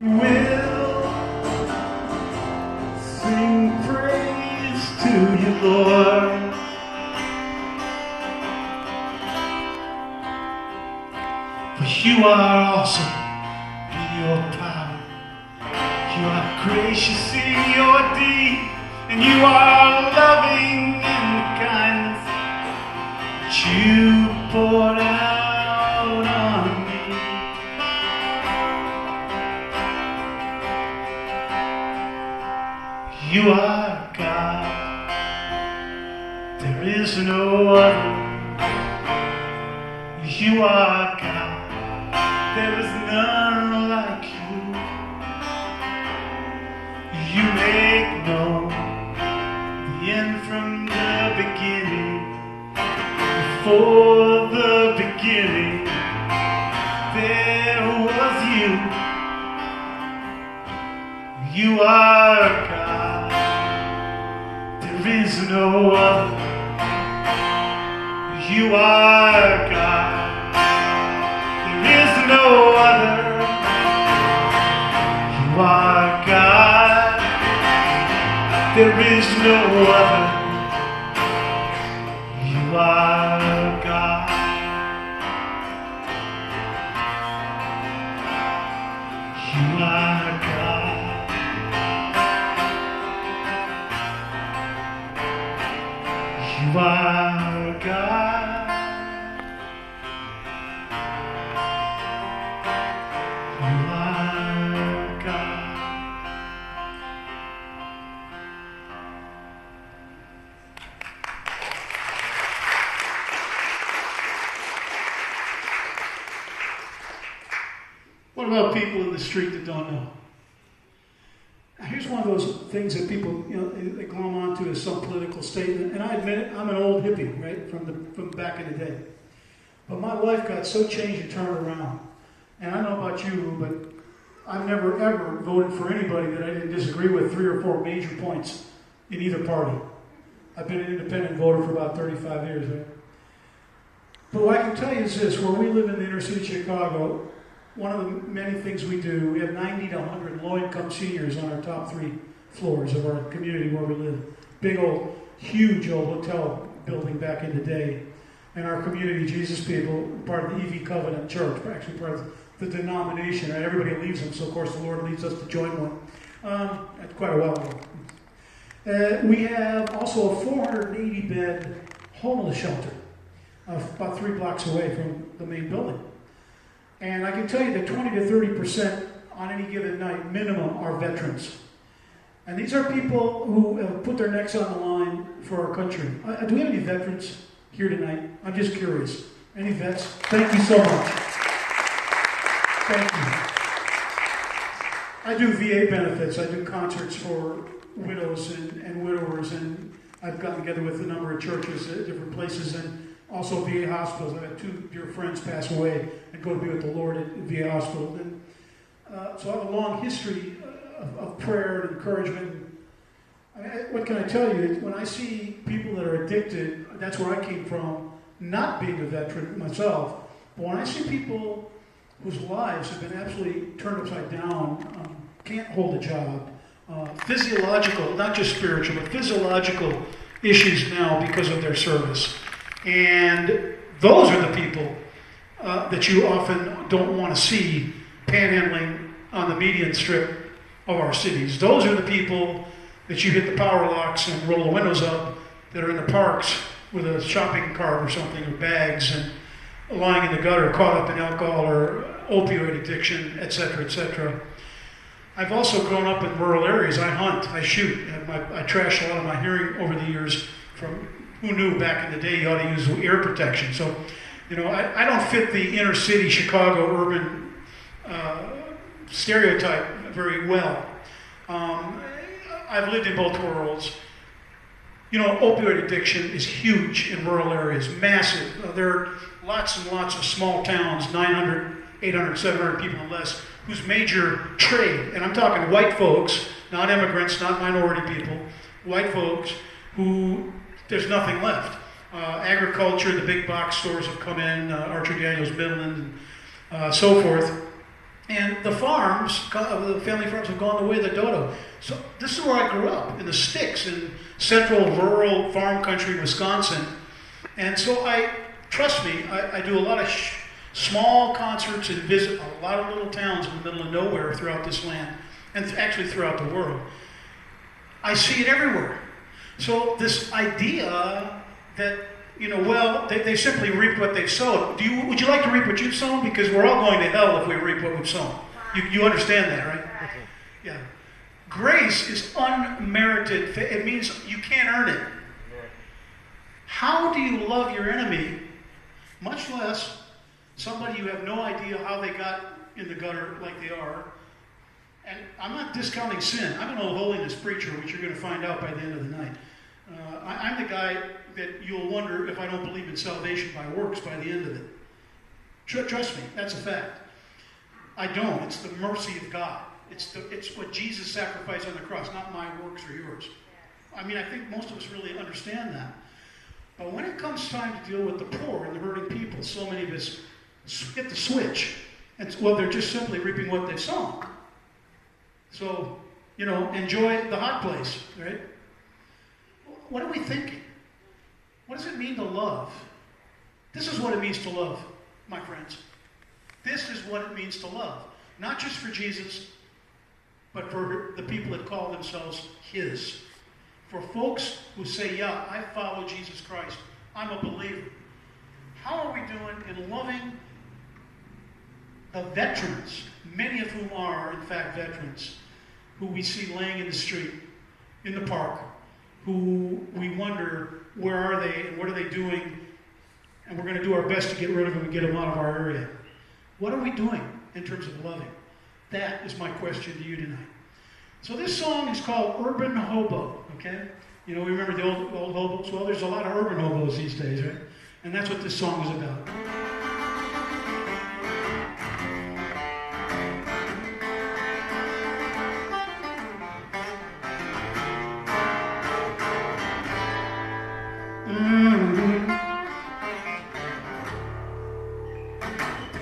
Will sing praise to you, Lord. For you are awesome in your power. You are gracious in your deed, and you are loving in the kindness that you poured out on me. You are God, there is no other. You are God, there is none like you. You make known the end from the beginning. Before the beginning, there was you. You are God, there is no other. You are God, there is no other. You are God, there is no other. You are God. You are God. You are God. You are God. What about people in the street that don't know? Here's one of those things that people, they glom onto as some political statement. And I admit it, I'm an old hippie, right, from back in the day. But my life got so changed and turned around. And I don't know about you, but I've never ever voted for anybody that I didn't disagree with 3 or 4 major points in either party. I've been an independent voter for about 35 years, right? But what I can tell you is this: where we live in the inner city of Chicago, one of the many things we do, we have 90 to 100 low-income seniors on our top 3 floors of our community where we live. Big old, huge old hotel building back in the day. And our community, Jesus people, part of the EV Covenant Church, actually part of the denomination, and everybody leaves them, so of course the Lord leads us to join one. That's quite a while ago. We have also a 480-bed homeless shelter, about 3 blocks away from the main building. And I can tell you that 20 to 30% on any given night, minimum, are veterans. And these are people who have put their necks on the line for our country. Do we have any veterans here tonight? I'm just curious. Any vets? Thank you so much. Thank you. I do VA benefits. I do concerts for widows and widowers, and I've gotten together with a number of churches at different places, and also VA hospitals. I've had 2 dear friends pass away and go to be with the Lord at VA hospital. And so I have a long history of prayer and encouragement. I mean, what can I tell you? When I see people that are addicted, that's where I came from, not being a veteran myself, but when I see people whose lives have been absolutely turned upside down, can't hold a job, physiological, not just spiritual, but physiological issues now because of their service. And those are the people that you often don't want to see panhandling on the median strip of our cities. Those are the people that you hit the power locks and roll the windows up that are in the parks with a shopping cart or something, or bags, and lying in the gutter, caught up in alcohol or opioid addiction, etc., etc. I've also grown up in rural areas. I hunt, I shoot. I trash a lot of my hearing over the years from who knew back in the day you ought to use ear protection. So, I don't fit the inner city Chicago urban stereotype very well. I've lived in both worlds. Opioid addiction is huge in rural areas, massive. There are lots and lots of small towns, 900, 800, 700 people and less, whose major trade, and I'm talking white folks, not immigrants, not minority people, white folks who there's nothing left. Agriculture, the big box stores have come in, Archer Daniels, Midland, and so forth. And the farms, the family farms have gone the way of the dodo. So this is where I grew up, in the sticks, in central rural farm country, Wisconsin. And so trust me, I do a lot of small concerts and visit a lot of little towns in the middle of nowhere throughout this land, and actually throughout the world. I see it everywhere. So this idea that, they simply reap what they've sowed. Would you like to reap what you've sown? Because we're all going to hell if we reap what we've sown. You understand that, right? Yeah. Grace is unmerited. It means you can't earn it. How do you love your enemy, much less somebody you have no idea how they got in the gutter like they are? And I'm not discounting sin. I'm an old holiness preacher, which you're going to find out by the end of the night. I'm the guy that you'll wonder if I don't believe in salvation by works by the end of it. Trust me, that's a fact. I don't. It's the mercy of God. It's what Jesus sacrificed on the cross, not my works or yours. I mean, I think most of us really understand that. But when it comes time to deal with the poor and the hurting people, so many of us hit the switch. And they're just simply reaping what they've sown. So, enjoy the hot place, right? What are we thinking? What does it mean to love? This is what it means to love, my friends. This is what it means to love. Not just for Jesus, but for the people that call themselves His. For folks who say, yeah, I follow Jesus Christ. I'm a believer. How are we doing in loving the veterans, many of whom are, in fact, veterans, who we see laying in the street, in the park, who we wonder, where are they and what are they doing? And we're going to do our best to get rid of them and get them out of our area. What are we doing in terms of loving? That is my question to you tonight. So this song is called Urban Hobo, okay? We remember the old hobos? Well, there's a lot of urban hobos these days, right? And that's what this song is about.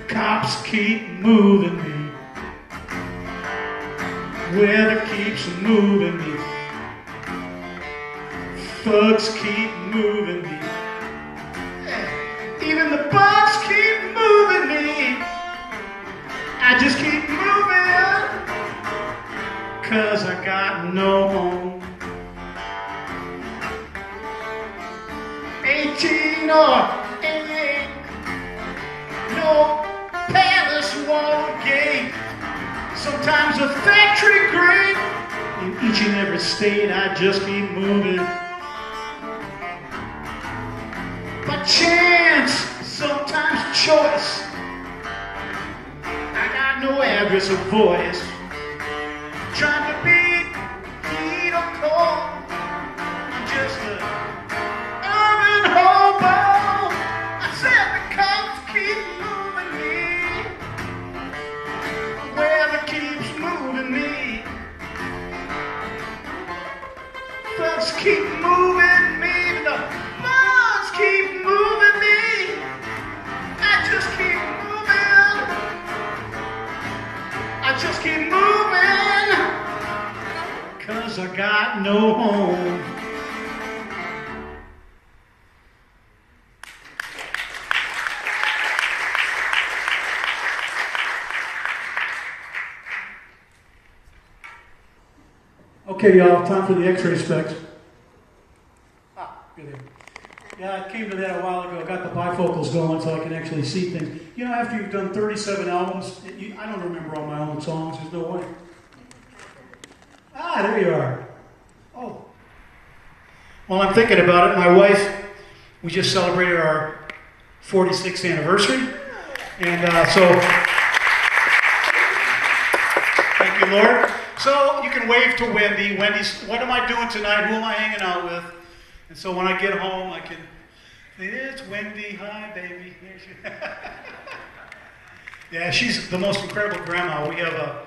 Cops keep moving me. Weather keeps moving me. Thugs keep moving me. Even the bugs keep moving me. I just keep moving, 'cause I got no home. 18 or 88, no palace wall gate. Sometimes a factory grate. In each and every state, I just keep moving. By chance, sometimes choice. I got no address or voice. Trying to beat heat or cold. I'm just a urban hobo. I said the cops keep moving me. Weather keeps moving me. Thugs keep moving me. The bugs keep moving me. I just keep moving. I just keep moving. 'Cause I got no home. Okay, y'all, time for the X-ray specs. Good there. Yeah, I came to that a while ago. I got the bifocals going so I can actually see things. After you've done 37 albums, I don't remember all my own songs. There's no way. There you are. Oh. Well, I'm thinking about it. My wife, we just celebrated our 46th anniversary. And so, thank you, Lord. So you can wave to Wendy. Wendy's, what am I doing tonight? Who am I hanging out with? And so when I get home, I can, it's Wendy, hi, baby. Yeah, she's the most incredible grandma. We have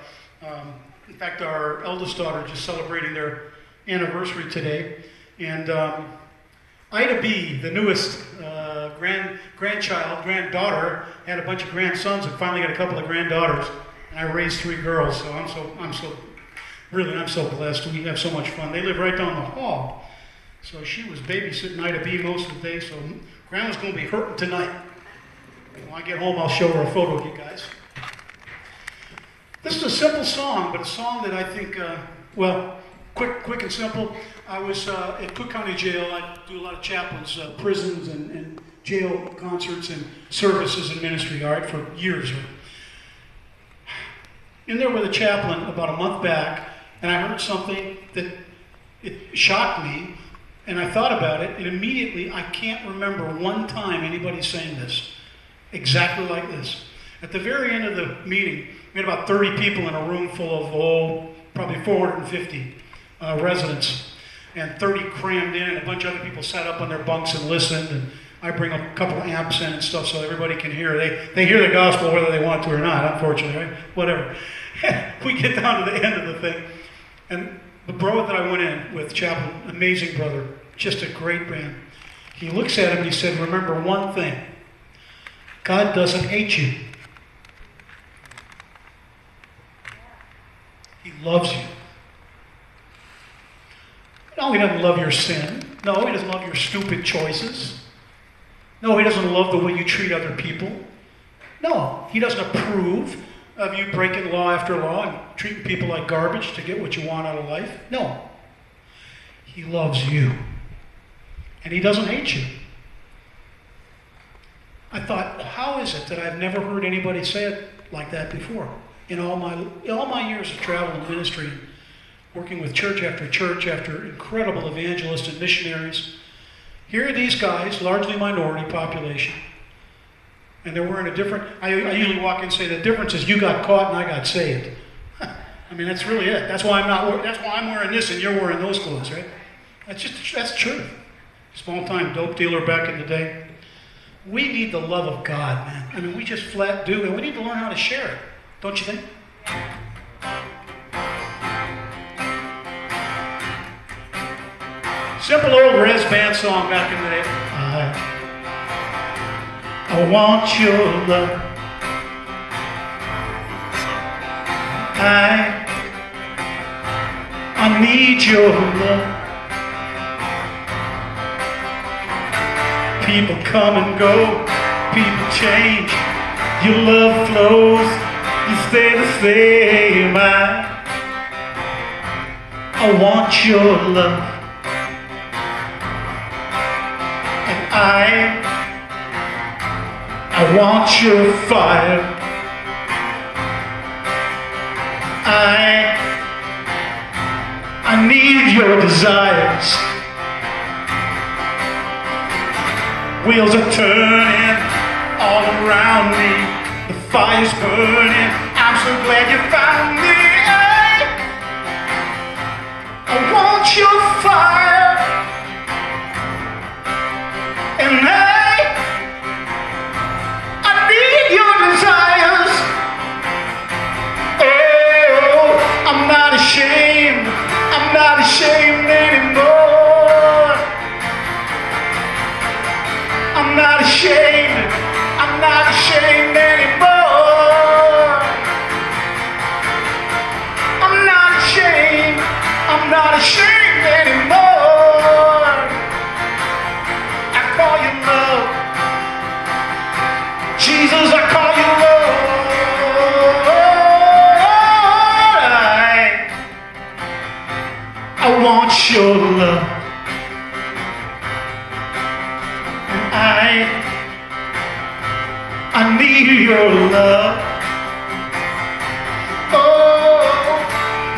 in fact, our eldest daughter just celebrating their anniversary today. And Ida B, the newest granddaughter, had a bunch of grandsons and finally got a couple of granddaughters. And I raised 3 girls, so I'm so blessed. We have so much fun. They live right down the hall. So she was babysitting Ida B most of the day, so Grandma's going to be hurting tonight. When I get home, I'll show her a photo of you guys. This is a simple song, but a song that I think, quick and simple. I was at Cook County Jail. I do a lot of chaplains, prisons and jail concerts and services and ministry, all right, for years. In there with a chaplain about a month back, and I heard something that it shocked me, and I thought about it, and immediately I can't remember one time anybody saying this, exactly like this. At the very end of the meeting, we had about 30 people in a room full of, probably 450 residents, and 30 crammed in, and a bunch of other people sat up on their bunks and listened, and I bring a couple of amps in and stuff so everybody can hear. They hear the gospel whether they want to or not, unfortunately, right? Whatever. We get down to the end of the thing, and the bro that I went in with, chaplain, amazing brother, just a great man. He looks at him and he said, remember one thing, God doesn't hate you. He loves you. No, he doesn't love your sin. No, he doesn't love your stupid choices. No, he doesn't love the way you treat other people. No, he doesn't approve of you breaking law after law and treating people like garbage to get what you want out of life. No. He loves you. And he doesn't hate you. I thought, how is it that I've never heard anybody say it like that before? In all my years of travel and ministry, working with church after incredible evangelists and missionaries, here are these guys, largely minority population, and they're wearing a different, I usually walk in and say the difference is you got caught and I got saved. I mean, that's really it. That's why I'm wearing this and you're wearing those clothes, right? That's true. Small-time dope dealer back in the day. We need the love of God, man. I mean, we just flat do, and we need to learn how to share it. Don't you think? Simple old Res Band song back in the day. I want your love. I need your love. People come and go, people change. Your love flows, you stay the same. I want your love. And I want your fire. I need your desires. Wheels are turning all around me. The fire's burning. I'm so glad you found me. I want your fire. And I need your desires. Oh, I'm not ashamed. I'm not ashamed anymore. I'm not ashamed. I'm not ashamed anymore. I'm not ashamed. I'm not ashamed anymore. I call you love. Jesus, I call you Lord. I want your love. And I need your love. Oh,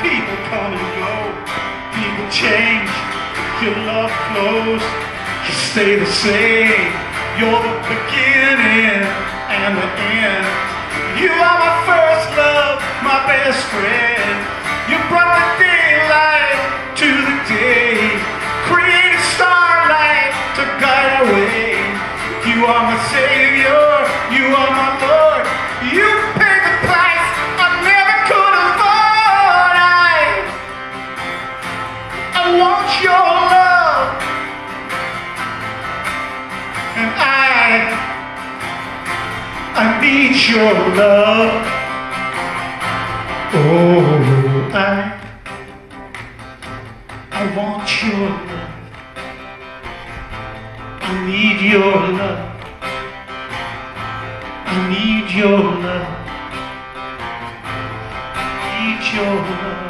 people come and go, people change. Your love flows, you stay the same. You're the beginning and the end. You are my first love, my best friend. You brought the daylight to the day, created starlight to guide our way. You are my Savior, you are my Lord. You paid the price I never could afford. I want your love. And I need your love. Oh, I want your love. I need your love. I need your love. I need your love.